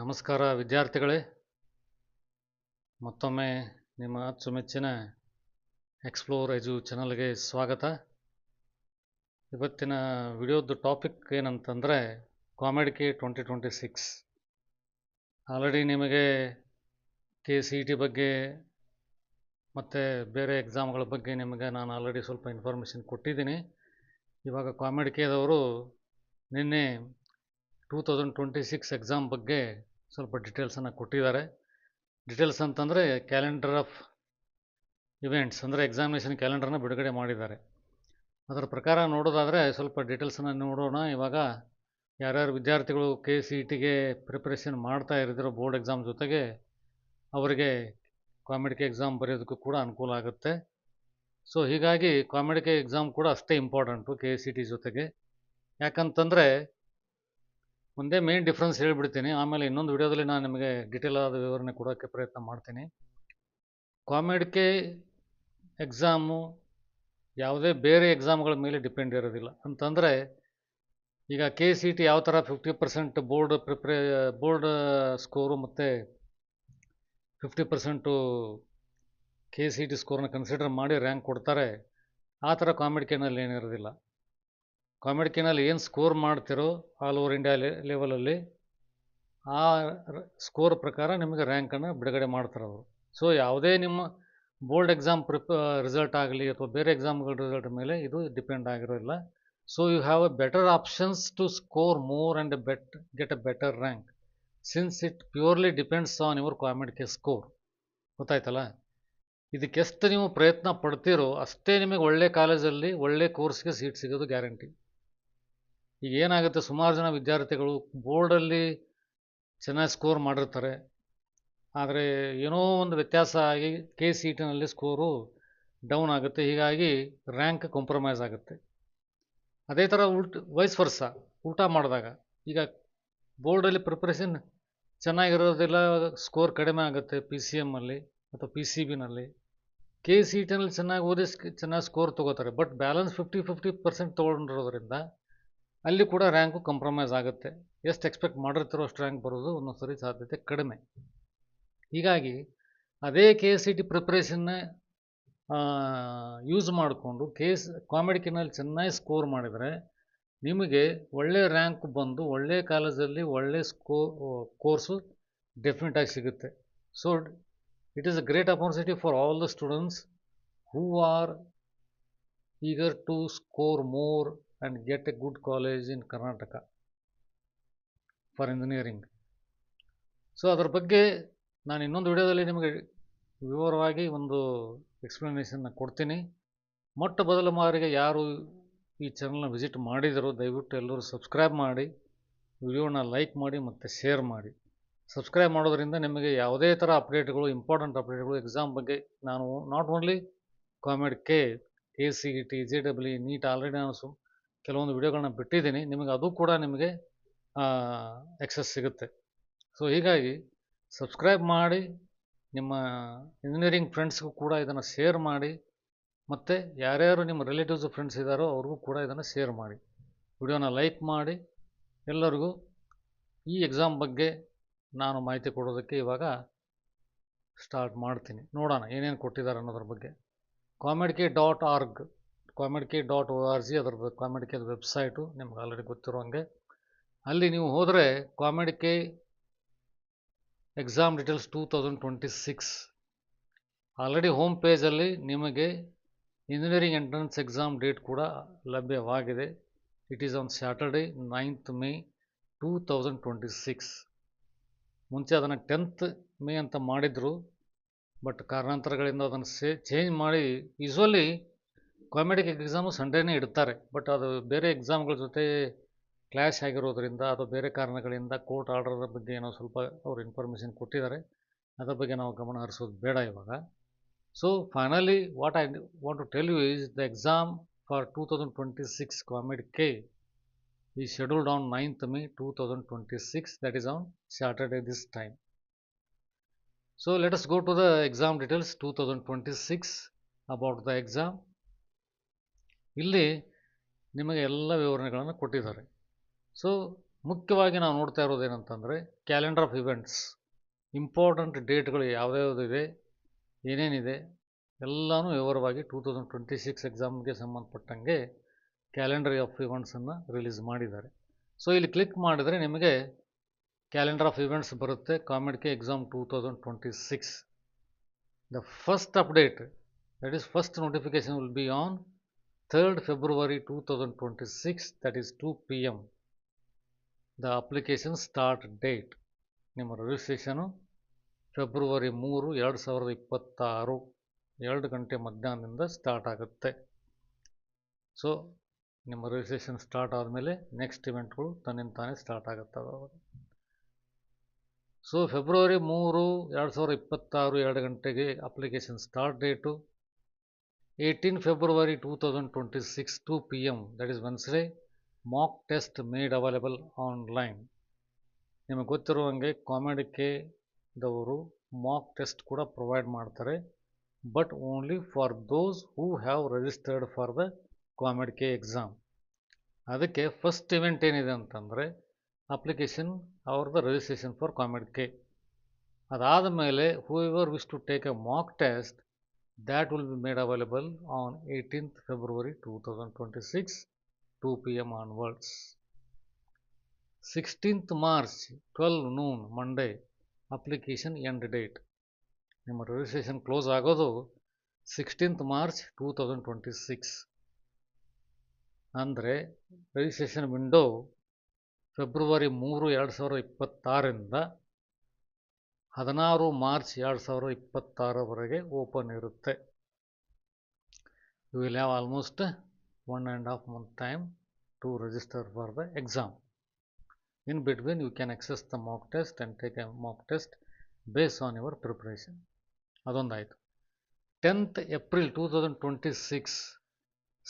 ನಮಸ್ಕಾರ ವಿದ್ಯಾರ್ಥಿಗಳೇ, ಮತ್ತೊಮ್ಮೆ ನಿಮ್ಮ ಅಚ್ಚುಮೆಚ್ಚಿನ ಎಕ್ಸ್ಪ್ಲೋರ್ ಎಜು ಚಾನಲ್ಗೆ ಸ್ವಾಗತ. ಇವತ್ತಿನ ವಿಡಿಯೋದ ಟಾಪಿಕ್ ಏನಂತಂದರೆ ಕಾಮೆಡ್ಕೆ 2026. ಆಲ್ರೆಡಿ ನಿಮಗೆ KCET ಬಗ್ಗೆ ಮತ್ತು ಬೇರೆ ಎಕ್ಸಾಮ್ಗಳ ಬಗ್ಗೆ ನಿಮಗೆ ನಾನು ಆಲ್ರೆಡಿ ಸ್ವಲ್ಪ ಇನ್ಫಾರ್ಮೇಷನ್ ಕೊಟ್ಟಿದ್ದೀನಿ. ಇವಾಗ ಕಾಮೆಡ್ಕೆದವರು ನಿನ್ನೆ 2026 ಎಕ್ಸಾಮ್ ಬಗ್ಗೆ ಸ್ವಲ್ಪ ಡೀಟೇಲ್ಸನ್ನು ಕೊಟ್ಟಿದ್ದಾರೆ. ಡೀಟೇಲ್ಸ್ ಅಂತಂದರೆ ಕ್ಯಾಲೆಂಡರ್ ಆಫ್ ಇವೆಂಟ್ಸ್, ಅಂದರೆ ಎಕ್ಸಾಮಿನೇಷನ್ ಕ್ಯಾಲೆಂಡರ್ನ ಬಿಡುಗಡೆ ಮಾಡಿದ್ದಾರೆ. ಅದರ ಪ್ರಕಾರ ನೋಡೋದಾದರೆ ಸ್ವಲ್ಪ ಡೀಟೇಲ್ಸನ್ನು ನೋಡೋಣ. ಇವಾಗ ಯಾರ್ಯಾರು ವಿದ್ಯಾರ್ಥಿಗಳು KCETಗೆ ಪ್ರಿಪ್ರೇಷನ್ ಮಾಡ್ತಾ ಇರಿದಿರೋ ಬೋರ್ಡ್ ಎಕ್ಸಾಮ್ ಜೊತೆಗೆ ಅವರಿಗೆ ಕಾಮೆಡ್ಕೆ ಎಕ್ಸಾಮ್ ಬರೆಯೋದಕ್ಕೂ ಕೂಡ ಅನುಕೂಲ ಆಗುತ್ತೆ. ಸೊ ಹೀಗಾಗಿ ಕಾಮೆಡ್ಕೆ ಎಕ್ಸಾಮ್ ಕೂಡ ಅಷ್ಟೇ ಇಂಪಾರ್ಟೆಂಟು KCET ಜೊತೆಗೆ. ಯಾಕಂತಂದರೆ ಒಂದೇ ಮೇನ್ ಡಿಫ್ರೆನ್ಸ್ ಹೇಳಿಬಿಡ್ತೀನಿ, ಆಮೇಲೆ ಇನ್ನೊಂದು ವಿಡಿಯೋದಲ್ಲಿ ನಾನು ನಿಮಗೆ ಡೀಟೇಲ್ ಆದ ವಿವರಣೆ ಕೊಡೋಕ್ಕೆ ಪ್ರಯತ್ನ ಮಾಡ್ತೀನಿ. ಕಾಮೆಡ್ಕೆ ಎಕ್ಸಾಮು ಯಾವುದೇ ಬೇರೆ ಎಕ್ಸಾಮ್ಗಳ ಮೇಲೆ ಡಿಪೆಂಡ್ ಇರೋದಿಲ್ಲ. ಅಂತಂದರೆ ಈಗ KCET ಯಾವ ಥರ 50% ಬೋರ್ಡ್ ಸ್ಕೋರು ಮತ್ತು 50% KCET ಸ್ಕೋರನ್ನ ಕನ್ಸಿಡರ್ ಮಾಡಿ ರ್ಯಾಂಕ್ ಕೊಡ್ತಾರೆ. ಆ ಥರ ಕಾಮೆಡ್ಕೆನಲ್ಲಿ ಏನಿರೋದಿಲ್ಲ. ಕಾಮೆಡ್ಕೆನಲ್ಲಿ ಏನು ಸ್ಕೋರ್ ಮಾಡ್ತಿರೋ ಆಲ್ ಓವರ್ ಇಂಡಿಯಾ ಲೆವೆಲಲ್ಲಿ ಆ ಸ್ಕೋರ್ ಪ್ರಕಾರ ನಿಮಗೆ ರ್ಯಾಂಕನ್ನು ಬಿಡುಗಡೆ ಮಾಡ್ತಾರೆ ಅವರು. ಸೊ ಯಾವುದೇ ನಿಮ್ಮ ಬೋರ್ಡ್ ಎಕ್ಸಾಮ್ ರಿಸಲ್ಟ್ ಆಗಲಿ ಅಥವಾ ಬೇರೆ ಎಕ್ಸಾಮ್ಗಳ ರಿಸಲ್ಟ್ ಮೇಲೆ ಇದು ಡಿಪೆಂಡ್ ಆಗಿರೋಲ್ಲ. So you have a better options to score more and get a better rank since it purely depends on your COMEDK score. ಗೊತ್ತಾಯ್ತಲ್ಲ? ಇದಕ್ಕೆಷ್ಟು ನೀವು ಪ್ರಯತ್ನ ಪಡ್ತೀರೋ ಅಷ್ಟೇ ನಿಮಗೆ ಒಳ್ಳೆ ಕಾಲೇಜಲ್ಲಿ ಒಳ್ಳೆ ಕೋರ್ಸ್ಗೆ ಸೀಟ್ ಸಿಗೋದು ಗ್ಯಾರಂಟಿ. ಈಗ ಏನಾಗುತ್ತೆ, ಸುಮಾರು ಜನ ವಿದ್ಯಾರ್ಥಿಗಳು ಬೋರ್ಡಲ್ಲಿ ಚೆನ್ನಾಗಿ ಸ್ಕೋರ್ ಮಾಡಿರ್ತಾರೆ, ಆದರೆ ಏನೋ ಒಂದು ವ್ಯತ್ಯಾಸ ಆಗಿ KCETನಲ್ಲಿ ಸ್ಕೋರು ಡೌನ್ ಆಗುತ್ತೆ. ಹೀಗಾಗಿ ರ್ಯಾಂಕ್ ಕಾಂಪ್ರಮೈಸ್ ಆಗುತ್ತೆ. ಅದೇ ಥರ ವೈಸ್ ವರ್ಸ ಉಲ್ಟಾ ಮಾಡಿದಾಗ ಈಗ ಬೋರ್ಡಲ್ಲಿ ಪ್ರಿಪ್ರೇಷನ್ ಚೆನ್ನಾಗಿರೋದಿಲ್ಲ, ಸ್ಕೋರ್ ಕಡಿಮೆ ಆಗುತ್ತೆ PCMಲ್ಲಿ ಅಥವಾ PCBನಲ್ಲಿ. KCETನಲ್ಲಿ ಚೆನ್ನಾಗಿ ಓದಿ ಚೆನ್ನಾಗಿ ಸ್ಕೋರ್ ತೊಗೋತಾರೆ, ಬಟ್ ಬ್ಯಾಲೆನ್ಸ್ 50% ತೊಗೊಂಡಿರೋದ್ರಿಂದ ಅಲ್ಲಿ ಕೂಡ ರ್ಯಾಂಕು ಕಾಂಪ್ರಮೈಸ್ ಆಗುತ್ತೆ. ಎಷ್ಟು ಎಕ್ಸ್ಪೆಕ್ಟ್ ಮಾಡಿರ್ತಿರೋ ಅಷ್ಟು ರ್ಯಾಂಕ್ ಬರೋದು ಒಂದೊಂದು ಸರಿ ಸಾಧ್ಯತೆ ಕಡಿಮೆ. ಹೀಗಾಗಿ ಅದೇ KCET ಪ್ರಿಪ್ರೇಷನ್ನ ಯೂಸ್ ಮಾಡಿಕೊಂಡು ಕಾಮೆಡ್ಕೆನಲ್ಲಿ ಚೆನ್ನಾಗಿ ಸ್ಕೋರ್ ಮಾಡಿದರೆ ನಿಮಗೆ ಒಳ್ಳೆ ರ್ಯಾಂಕ್ ಬಂದು ಒಳ್ಳೆ ಕಾಲೇಜಲ್ಲಿ ಒಳ್ಳೆ ಕೋರ್ಸು ಡೆಫಿನೆಟಾಗಿ ಸಿಗುತ್ತೆ. So it is a great opportunity for all the students who are eager to score more and get a good college in Karnataka for engineering. So ಅದರ ಬಗ್ಗೆ ನಾನು ಇನ್ನೊಂದು ವಿಡಿಯೋದಲ್ಲಿ ನಿಮಗೆ ವಿವರವಾಗಿ ಒಂದು ಎಕ್ಸ್ಪ್ಲನೇಷನ್ನ ಕೊಡ್ತೀನಿ. ಮೊಟ್ಟ ಮೊದಲ ಬಾರಿಗೆ ಯಾರು ಈ ಚಾನಲ್ನ ವಿಸಿಟ್ ಮಾಡಿದರೂ ದಯವಿಟ್ಟು ಎಲ್ಲರೂ ಸಬ್ಸ್ಕ್ರೈಬ್ ಮಾಡಿ, ವಿಡಿಯೋನ ಲೈಕ್ ಮಾಡಿ ಮತ್ತು ಶೇರ್ ಮಾಡಿ. ಸಬ್ಸ್ಕ್ರೈಬ್ ಮಾಡೋದ್ರಿಂದ ನಿಮಗೆ ಯಾವುದೇ ಥರ ಅಪ್ಡೇಟ್ಗಳು, ಇಂಪಾರ್ಟೆಂಟ್ ಅಪ್ಡೇಟ್ಗಳು ಎಕ್ಸಾಮ್ ಬಗ್ಗೆ ನಾನು not only COMEDK, KCET, JEE, NEET already ನಾನು ಕೆಲವೊಂದು ವಿಡಿಯೋಗಳನ್ನ ಬಿಟ್ಟಿದ್ದೀನಿ, ನಿಮಗೆ ಅದು ಕೂಡ ನಿಮಗೆ ಎಕ್ಸೆಸ್ ಸಿಗುತ್ತೆ. ಸೊ ಹೀಗಾಗಿ ಸಬ್ಸ್ಕ್ರೈಬ್ ಮಾಡಿ, ನಿಮ್ಮ ಇಂಜಿನಿಯರಿಂಗ್ ಫ್ರೆಂಡ್ಸ್ಗೂ ಕೂಡ ಇದನ್ನು ಶೇರ್ ಮಾಡಿ, ಮತ್ತು ಯಾರ್ಯಾರು ನಿಮ್ಮ ರಿಲೇಟಿವ್ಸ್ ಫ್ರೆಂಡ್ಸ್ ಇದ್ದಾರೋ ಅವ್ರಿಗೂ ಕೂಡ ಇದನ್ನು ಶೇರ್ ಮಾಡಿ. ವಿಡಿಯೋನ ಲೈಕ್ ಮಾಡಿ. ಎಲ್ಲರಿಗೂ ಈ ಎಕ್ಸಾಮ್ ಬಗ್ಗೆ ನಾನು ಮಾಹಿತಿ ಕೊಡೋದಕ್ಕೆ ಇವಾಗ ಸ್ಟಾರ್ಟ್ ಮಾಡ್ತೀನಿ. ನೋಡೋಣ ಏನೇನು ಕೊಟ್ಟಿದ್ದಾರೆ ಅನ್ನೋದ್ರ ಬಗ್ಗೆ. comeDK.org comeDK.org ಅದರದ್ದು ಕಾಮೆಡ್ಕೆ ವೆಬ್ಸೈಟು ನಿಮ್ಗೆ ಆಲ್ರೆಡಿ ಗೊತ್ತಿರೋ ಹಂಗೆ. ಅಲ್ಲಿ ನೀವು ಹೋದರೆ COMEDK exam details 2026 already home ಪೇಜಲ್ಲಿ ನಿಮಗೆ ಇಂಜಿನಿಯರಿಂಗ್ ಎಂಟ್ರೆನ್ಸ್ ಎಕ್ಸಾಮ್ ಡೇಟ್ ಕೂಡ ಲಭ್ಯವಾಗಿದೆ. It is on Saturday 9th May 2026. ಮುಂಚೆ ಅದನ್ನು 10th May ಅಂತ ಮಾಡಿದರು, ಬಟ್ ಕಾರಣಾಂತರಗಳಿಂದ ಅದನ್ನು ಚೇಂಜ್ ಮಾಡಿ ಯೂಶ್ವಲಿ ಕಾಮೆಡ್ಕೆ ಎಕ್ಸಾಮು ಸಂಡೇನೇ ಇಡ್ತಾರೆ, ಬಟ್ ಅದು ಬೇರೆ ಎಕ್ಸಾಮ್ಗಳ ಜೊತೆ ಕ್ಲ್ಯಾಶ್ ಆಗಿರೋದ್ರಿಂದ ಅಥವಾ ಬೇರೆ ಕಾರಣಗಳಿಂದ ಕೋರ್ಟ್ ಆರ್ಡರ್ ಬಗ್ಗೆ ಏನೋ ಸ್ವಲ್ಪ ಅವರು ಇನ್ಫಾರ್ಮೇಷನ್ ಕೊಟ್ಟಿದ್ದಾರೆ. ಅದರ ಬಗ್ಗೆ ನಾವು ಗಮನ ಹರಿಸೋದು ಬೇಡ ಇವಾಗ. So finally what I want to tell you is the exam for 2026 COMEDK is scheduled on 9th May 2026, that is on Saturday this time. So let us go to the exam details 2026 about the exam. ಇಲ್ಲಿ ನಿಮಗೆ ಎಲ್ಲ ವಿವರಣೆಗಳನ್ನು ಕೊಟ್ಟಿದ್ದಾರೆ. So ಮುಖ್ಯವಾಗಿ ನಾವು ನೋಡ್ತಾ ಇರೋದೇನಂತಂದರೆ calendar of events, important ಡೇಟ್ಗಳು ಯಾವ್ಯಾವುದಿದೆ, ಏನೇನಿದೆ ಎಲ್ಲನೂ ವಿವರವಾಗಿ 2026 ಎಕ್ಸಾಮ್ಗೆ ಸಂಬಂಧಪಟ್ಟಂಗೆ ಕ್ಯಾಲೆಂಡರ್ ಆಫ್ ಇವೆಂಟ್ಸನ್ನು ರಿಲೀಸ್ ಮಾಡಿದ್ದಾರೆ. ಸೊ ಇಲ್ಲಿ ಕ್ಲಿಕ್ ಮಾಡಿದರೆ ನಿಮಗೆ ಕ್ಯಾಲೆಂಡರ್ ಆಫ್ ಇವೆಂಟ್ಸ್ ಬರುತ್ತೆ. COMEDK exam 2026. The first update, that is first notification, will be on 3rd February 2026, that is 2 PM. The application start date, ನಿಮ್ಮ ರಿಜಿಸ್ಟ್ರೇಷನು ಫೆಬ್ರವರಿ 3, 2026 2 ಗಂಟೆ ಮಧ್ಯಾಹ್ನದಿಂದ start ಆಗುತ್ತೆ. So ನಿಮ್ಮ ರಿಜಿಸ್ಟ್ರೇಷನ್ ಸ್ಟಾರ್ಟ್ ಆದಮೇಲೆ next ಇವೆಂಟ್ಗಳು ತನ್ನಿಂತಾನೇ start ಆಗುತ್ತವೆ. So February 3, 2026 2 ಗಂಟೆಗೆ application start date. 18 February 2026 2 PM, that is Wednesday, mock test made available online. ನಿಮಗೆ ಗೊತ್ತಿರುವಂಗೆ ಕಾಮೆಡ್ಕೆದವರು mock test ಕೂಡ ಪ್ರೊವೈಡ್ ಮಾಡ್ತಾರೆ, but only for those who have registered for the COMEDK exam. ಅದಕ್ಕೆ first event ಏನಿದೆ ಅಂತಂದರೆ application R the registration for COMEDK. ಅದಾದ ಮೇಲೆ whoever wish to take a mock test, that will be made available on 18th February 2026 2 PM onwards. 16th March 12 noon Monday, application end date. ನಿಮ್ಮ registration close ಆಗೋದು 16th March 2026. ಅಂದರೆ registration window February 3, 2026 16 March 2026 open ಇರುತ್ತೆ. You will have almost 1.5 month time to register for the exam. In between you can access the mock test and take a mock test based on your preparation. ಅದೊಂದಾಯಿತು. 10th April 2026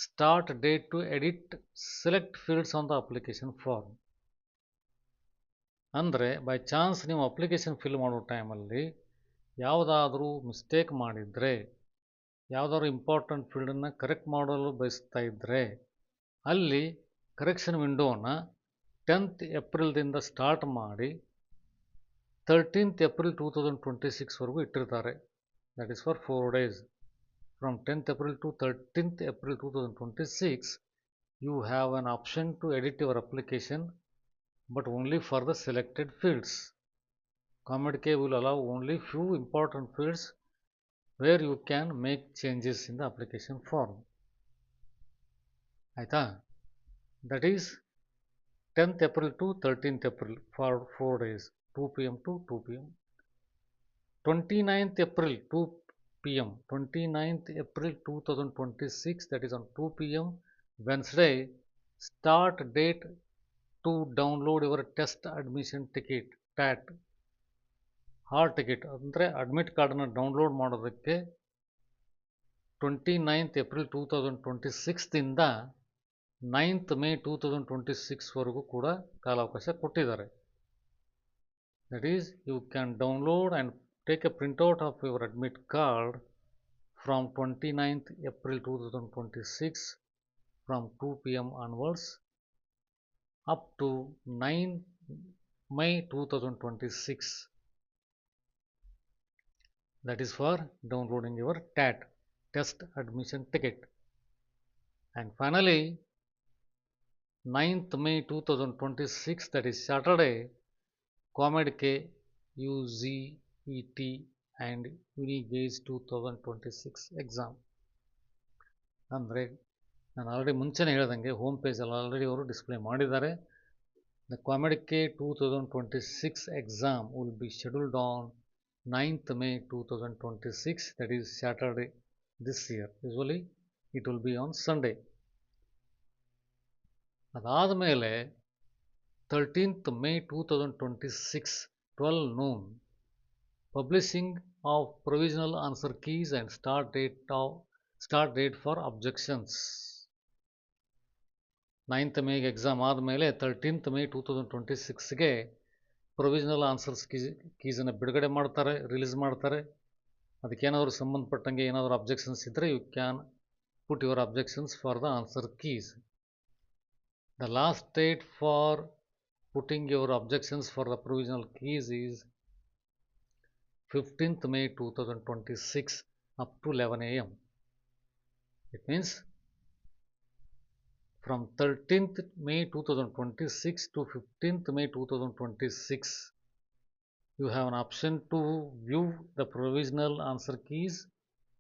start date to edit select fields on the application form. ಅಂದರೆ by chance ನೀವು application fill ಮಾಡೋ ಟೈಮಲ್ಲಿ ಯಾವುದಾದ್ರೂ mistake ಮಾಡಿದರೆ, ಯಾವುದಾದ್ರೂ important ಫೀಲ್ಡನ್ನು correct ಮಾಡಲು ಬಯಸ್ತಾ ಇದ್ದರೆ ಅಲ್ಲಿ ಕರೆಕ್ಷನ್ ವಿಂಡೋನ 10th ಏಪ್ರಿಲ್ದಿಂದ ಸ್ಟಾರ್ಟ್ ಮಾಡಿ 13th April 2026 ಇಟ್ಟಿರ್ತಾರೆ. That is for 4 days. From 10th April to 13th April 2026 you have an option to edit your application, but only for the selected fields. ComEdK will allow only few important fields where you can make changes in the application form. ಆಯಿತಾ? That is 10th April to 13th April for 4 days, 2 PM to 2 PM. 29th April 2 PM, 29th April 2026, that is on 2 PM Wednesday, start date to download your test admission ticket, TAT, hall ticket ಅಂದರೆ admit ಕಾರ್ಡನ್ನು download ಮಾಡೋದಕ್ಕೆ 29th April 2026 9th May 2026 ಕೂಡ ಕಾಲಾವಕಾಶ ಕೊಟ್ಟಿದ್ದಾರೆ. That is you can download and take a printout of your admit card from 29th April 2026 from 2 PM onwards up to 9 May 2026. That is for downloading your TAT, test admission ticket. And finally 9th May 2026, that is Saturday, ComEdK UGET and UniGauge 2026 exam. ಅಂದರೆ ನಾನು already ಮುಂಚೆನೇ ಹೇಳ್ದಂಗೆ home ಪೇಜಲ್ಲಿ already ಅವರು display ಮಾಡಿದ್ದಾರೆ. The ComEdK 2026 exam will be scheduled on 9th May 2026, that is Saturday this year. Usually it will be on Sunday. ಅದಾದ ಮೇಲೆ 13th May 2026 12 noon, publishing of provisional answer keys and start date for objections. 9th May exam ಆದಮೇಲೆ 13th May 2026 provisional answers ಕೀಸನ್ನು ಬಿಡುಗಡೆ ಮಾಡ್ತಾರೆ, release ಮಾಡ್ತಾರೆ. ಅದಕ್ಕೇನಾದರೂ ಸಂಬಂಧಪಟ್ಟಂಗೆ ಏನಾದರೂ objections ಇದ್ದರೆ you can put your objections for the answer keys. The last date for putting your objections for the provisional keys is 15th May 2026 up to 11 a.m. It means from 13th May 2026 to 15th May 2026, you have an option to view the provisional answer keys,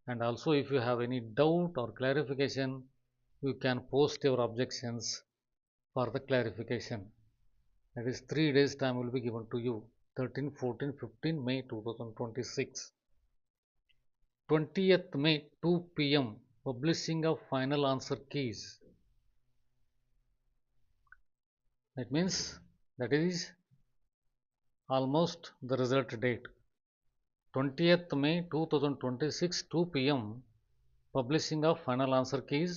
and also if you have any doubt or clarification, you can post your objections for the clarification. That is 3 days time will be given to you, 13, 14, 15 May 2026. 20th May 2 p.m. publishing of final answer keys. That means that is almost the result date. 20th May 2026 2 p.m. publishing of final answer keys,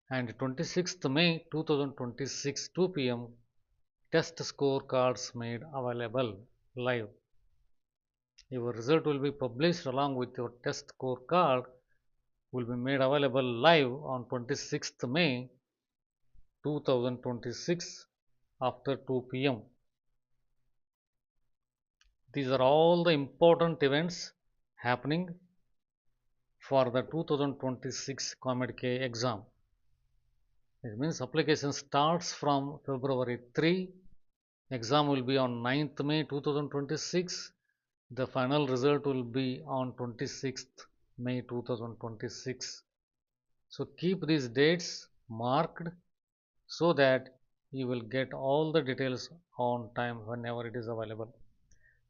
and 26th May 2026 2 p.m. test scorecards made available live. Your result will be published along with your test scorecard will be made available live on 26th May 2026 after 2 p.m. These are all the important events happening for the 2026 COMEDK exam. It means application starts from February 3. Exam will be on 9th May 2026. The final result will be on 26th May 2026. So keep these dates marked so that you will get all the details on time whenever it is available.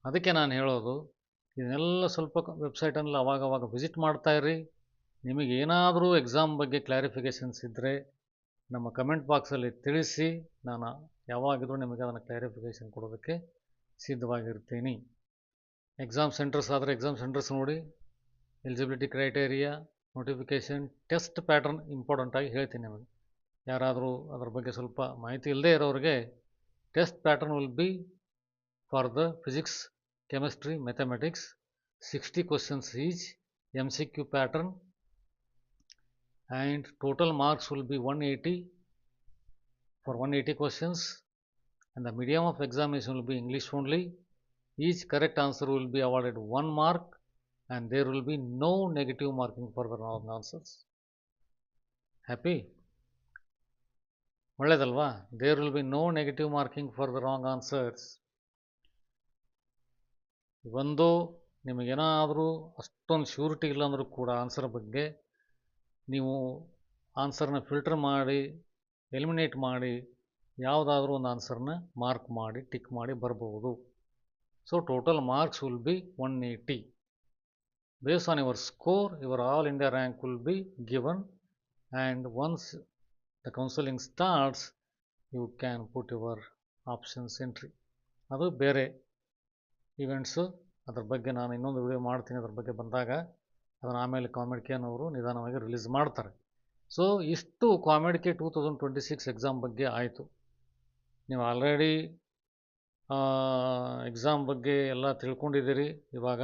ಅದಕ್ಕೆ ನಾನು ಹೇಳೋದು, ಇದನ್ನೆಲ್ಲ ಸ್ವಲ್ಪ ವೆಬ್ಸೈಟನ್ನು ಅವಾಗವಾಗ visit ಮಾಡ್ತಾಯಿರಿ. ನಿಮಗೇನಾದರೂ exam ಬಗ್ಗೆ clarifications ಇದ್ದರೆ ನಮ್ಮ ಕಮೆಂಟ್ ಬಾಕ್ಸಲ್ಲಿ ತಿಳಿಸಿ, ನಾನು ಯಾವಾಗಿದ್ರೂ ನಿಮಗೆ ಅದನ್ನು ಕ್ಲಾರಿಫಿಕೇಷನ್ ಕೊಡೋದಕ್ಕೆ ಸಿದ್ಧವಾಗಿರ್ತೀನಿ. ಎಕ್ಸಾಮ್ ಸೆಂಟರ್ಸ್ ಆದರೆ ಎಕ್ಸಾಮ್ ಸೆಂಟರ್ಸ್ ನೋಡಿ, eligibility criteria, notification, test pattern ಇಂಪಾರ್ಟೆಂಟಾಗಿ ಹೇಳ್ತೀನಿ ನಿಮಗೆ. ಯಾರಾದರೂ ಅದರ ಬಗ್ಗೆ ಸ್ವಲ್ಪ ಮಾಹಿತಿ ಇಲ್ಲದೇ ಇರೋರಿಗೆ test pattern will be for the physics, chemistry, mathematics, 60 questions each, MCQ pattern, and total marks will be 180 for 180 questions, and the medium of examination will be English only. Each correct answer will be awarded 1 mark, and there will be no negative marking for the wrong answers. Happy? ಒಳ್ಳೆಯದಲ್ವಾ? There will be no negative marking for the wrong answers. ಒಂದು ನಿಮಗೇನಾದರೂ ಅಷ್ಟೊಂದು surety ಇಲ್ಲ ಅಂದರೂ ಕೂಡ answer ಬಗ್ಗೆ ನೀವು ಆನ್ಸರ್ನ filter ಮಾಡಿ, eliminate ಮಾಡಿ, ಯಾವುದಾದ್ರೂ ಒಂದು ಆನ್ಸರ್ನ ಮಾರ್ಕ್ ಮಾಡಿ, ಟಿಕ್ ಮಾಡಿ ಬರ್ಬೋದು. So total marks will be 180. Based on your score, your all India rank will be given, and once the counselling starts you can put your options entry. ಅದು ಬೇರೆ events, ಅದ್ರ ಬಗ್ಗೆ ನಾನು ಇನ್ನೊಂದು ವಿಡಿಯೋ ಮಾಡ್ತೀನಿ. ಅದ್ರ ಬಗ್ಗೆ ಬಂದಾಗ ಅದನ್ನು ಆಮೇಲೆ COMEDK ಅವರು ನಿಧಾನವಾಗಿ ರಿಲೀಸ್ ಮಾಡ್ತಾರೆ. ಸೊ ಇಷ್ಟು COMEDK 2026 ಎಕ್ಸಾಮ್ ಬಗ್ಗೆ ಆಯಿತು. ನೀವು ಆಲ್ರೆಡಿ ಎಕ್ಸಾಮ್ ಬಗ್ಗೆ ಎಲ್ಲ ತಿಳ್ಕೊಂಡಿದ್ದೀರಿ. ಇವಾಗ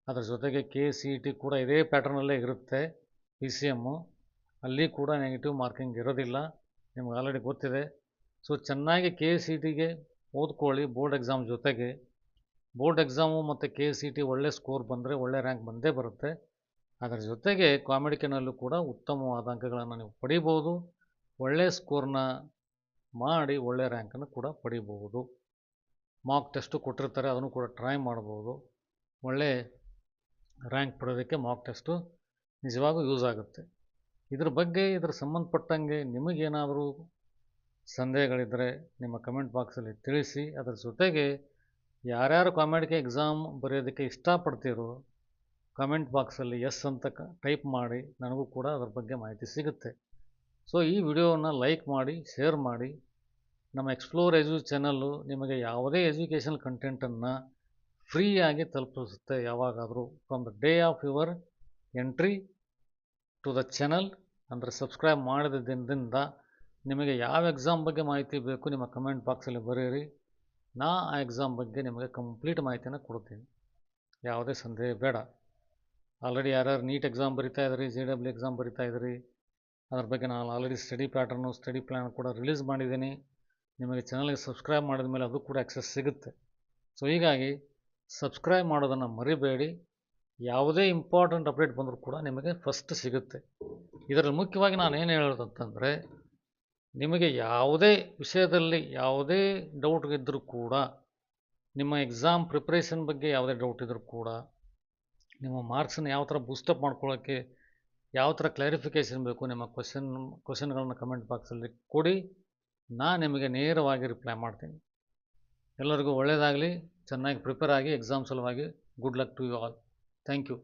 ಅದ್ರ ಜೊತೆಗೆ KCET ಕೂಡ ಇದೇ ಪ್ಯಾಟರ್ನಲ್ಲೇ ಇರುತ್ತೆ. PCM ಅಲ್ಲಿ ಕೂಡ ನೆಗೆಟಿವ್ ಮಾರ್ಕಿಂಗ್ ಇರೋದಿಲ್ಲ, ನಿಮ್ಗೆ ಆಲ್ರೆಡಿ ಗೊತ್ತಿದೆ. ಸೊ ಚೆನ್ನಾಗಿ KCETಗೆ ಓದ್ಕೊಳ್ಳಿ. ಬೋರ್ಡ್ ಎಕ್ಸಾಮ್ ಜೊತೆಗೆ ಬೋರ್ಡ್ ಎಕ್ಸಾಮು ಮತ್ತು KCET ಒಳ್ಳೆ ಸ್ಕೋರ್ ಬಂದರೆ ಒಳ್ಳೆ ರ್ಯಾಂಕ್ ಬಂದೇ ಬರುತ್ತೆ. ಅದರ ಜೊತೆಗೆ COMEDKನಲ್ಲೂ ಕೂಡ ಉತ್ತಮವಾದ ಅಂಕಗಳನ್ನು ನೀವು ಪಡಿಬೋದು. ಒಳ್ಳೆಯ ಸ್ಕೋರ್ನ ಮಾಡಿ ಒಳ್ಳೆಯ ರ್ಯಾಂಕನ್ನು ಕೂಡ ಪಡಿಬೋದು. ಮಾಕ್ ಟೆಸ್ಟು ಕೊಟ್ಟಿರ್ತಾರೆ, ಅದನ್ನು ಕೂಡ ಟ್ರೈ ಮಾಡ್ಬೋದು. ಒಳ್ಳೆ ರ್ಯಾಂಕ್ ಪಡೆಯೋದಕ್ಕೆ ಮಾಕ್ ಟೆಸ್ಟು ನಿಜವಾಗೂ ಯೂಸ್ ಆಗುತ್ತೆ. ಇದ್ರ ಬಗ್ಗೆ ಇದರ ಸಂಬಂಧಪಟ್ಟಂಗೆ ನಿಮಗೇನಾದರೂ ಸಂದೇಹಗಳಿದ್ದರೆ ನಿಮ್ಮ ಕಮೆಂಟ್ ಬಾಕ್ಸಲ್ಲಿ ತಿಳಿಸಿ. ಅದರ ಜೊತೆಗೆ ಯಾರ್ಯಾರು COMEDK ಎಕ್ಸಾಮ್ ಬರೆಯೋದಕ್ಕೆ ಇಷ್ಟಪಡ್ತೀರೋ ಕಮೆಂಟ್ ಬಾಕ್ಸಲ್ಲಿ ಎಸ್ ಅಂತ ಟೈಪ್ ಮಾಡಿ, ನನಗೂ ಕೂಡ ಅದ್ರ ಬಗ್ಗೆ ಮಾಹಿತಿ ಸಿಗುತ್ತೆ. ಸೊ ಈ ವಿಡಿಯೋವನ್ನು ಲೈಕ್ ಮಾಡಿ, ಶೇರ್ ಮಾಡಿ. ನಮ್ಮ ಎಕ್ಸ್ಪ್ಲೋರ್ ಎಜು ಚಾನಲ್ಲು ನಿಮಗೆ ಯಾವುದೇ ಎಜುಕೇಷನ್ ಕಂಟೆಂಟನ್ನು ಫ್ರೀಯಾಗಿ ತಲುಪಿಸುತ್ತೆ. ಯಾವಾಗಾದರೂ from the day of your entry to the channel, ಅಂದರೆ ಸಬ್ಸ್ಕ್ರೈಬ್ ಮಾಡಿದ ದಿನದಿಂದ ನಿಮಗೆ ಯಾವ ಎಕ್ಸಾಮ್ ಬಗ್ಗೆ ಮಾಹಿತಿ ಬೇಕು ನಿಮ್ಮ ಕಮೆಂಟ್ ಬಾಕ್ಸಲ್ಲಿ ಬರೆಯಿರಿ. ನಾ ಆ ಎಕ್ಸಾಮ್ ಬಗ್ಗೆ ನಿಮಗೆ ಕಂಪ್ಲೀಟ್ ಮಾಹಿತಿಯನ್ನು ಕೊಡ್ತೀನಿ, ಯಾವುದೇ ಸಂದೇಹ ಬೇಡ. ಆಲ್ರೆಡಿ ಯಾರ್ಯಾರು ನೀಟ್ ಎಕ್ಸಾಮ್ ಬರಿತಾ ಇದ್ರಿ, JEE ಎಕ್ಸಾಮ್ ಬರಿತಾ ಇದ್ರಿ, ಅದ್ರ ಬಗ್ಗೆ ನಾನು already study pattern, study plan ಕೂಡ ರಿಲೀಸ್ ಮಾಡಿದ್ದೀನಿ. ನಿಮಗೆ ಚಾನಲ್ಗೆ ಸಬ್ಸ್ಕ್ರೈಬ್ ಮಾಡಿದ ಮೇಲೆ ಅದು ಕೂಡ ಆಕ್ಸೆಸ್ ಸಿಗುತ್ತೆ. ಸೊ ಹೀಗಾಗಿ ಸಬ್ಸ್ಕ್ರೈಬ್ ಮಾಡೋದನ್ನು ಮರಿಬೇಡಿ. ಯಾವುದೇ ಇಂಪಾರ್ಟೆಂಟ್ ಅಪ್ಡೇಟ್ ಬಂದರೂ ಕೂಡ ನಿಮಗೆ ಫಸ್ಟ್ ಸಿಗುತ್ತೆ. ಇದರಲ್ಲಿ ಮುಖ್ಯವಾಗಿ ನಾನು ಏನು ಹೇಳೋದಂತಂದರೆ, ನಿಮಗೆ ಯಾವುದೇ ವಿಷಯದಲ್ಲಿ ಯಾವುದೇ ಡೌಟ್ ಇದ್ದರೂ ಕೂಡ, ನಿಮ್ಮ ಎಕ್ಸಾಮ್ ಪ್ರಿಪ್ರೇಷನ್ ಬಗ್ಗೆ ಯಾವುದೇ ಡೌಟ್ ಇದ್ದರೂ ಕೂಡ, ನಿಮ್ಮ ಮಾರ್ಕ್ಸನ್ನು ಯಾವ ಥರ ಬೂಸ್ಟಪ್ ಮಾಡ್ಕೊಳ್ಳೋಕ್ಕೆ ಯಾವ ಥರ ಕ್ಲಾರಿಫಿಕೇಷನ್ ಬೇಕು, ನಿಮ್ಮ ಕ್ವಶನ್ಗಳನ್ನು ಕಮೆಂಟ್ ಬಾಕ್ಸಲ್ಲಿ ಕೊಡಿ. ನಾನು ನಿಮಗೆ ನೇರವಾಗಿ ರಿಪ್ಲೈ ಮಾಡ್ತೀನಿ. ಎಲ್ಲರಿಗೂ ಒಳ್ಳೆಯದಾಗಲಿ. ಚೆನ್ನಾಗಿ ಪ್ರಿಪೇರ್ ಆಗಿ ಎಕ್ಸಾಮ್ ಸಲುವಾಗಿ. Good luck to you all. Thank you.